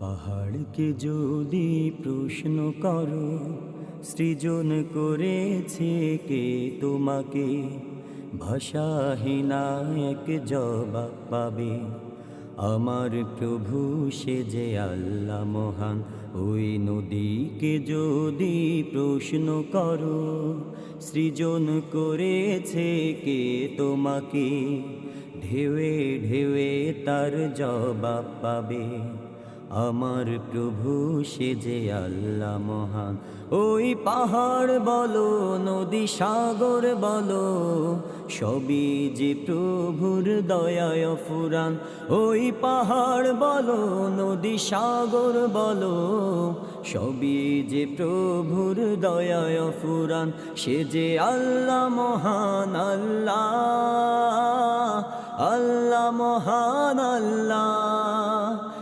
পাহাড়কে যদি প্রশ্ন করো, সৃজন করেছে কে তোমাকে? ভাষাহীনা এক জবাব পাবে, আমার প্রভু সে যে আল্লাহ মহান। ওই নদীকে যদি প্রশ্ন করো, সৃজন করেছে কে তোমাকে? ঢেউে ঢেউে তার জবাব পাবে, আমার প্রভু সে যে আল্লাহ মহান। ওই পাহাড় বলো, নদী সাগর বলো, সবই যে প্রভুর দয়ায় ফুরান। ওই পাহাড় বলো, নদী সাগর বলো, সবই যে প্রভুর দয়ায় ফুরান। সে যে আল্লাহ মহান, আল্লাহ আল্লাহ মহান আল্লাহ।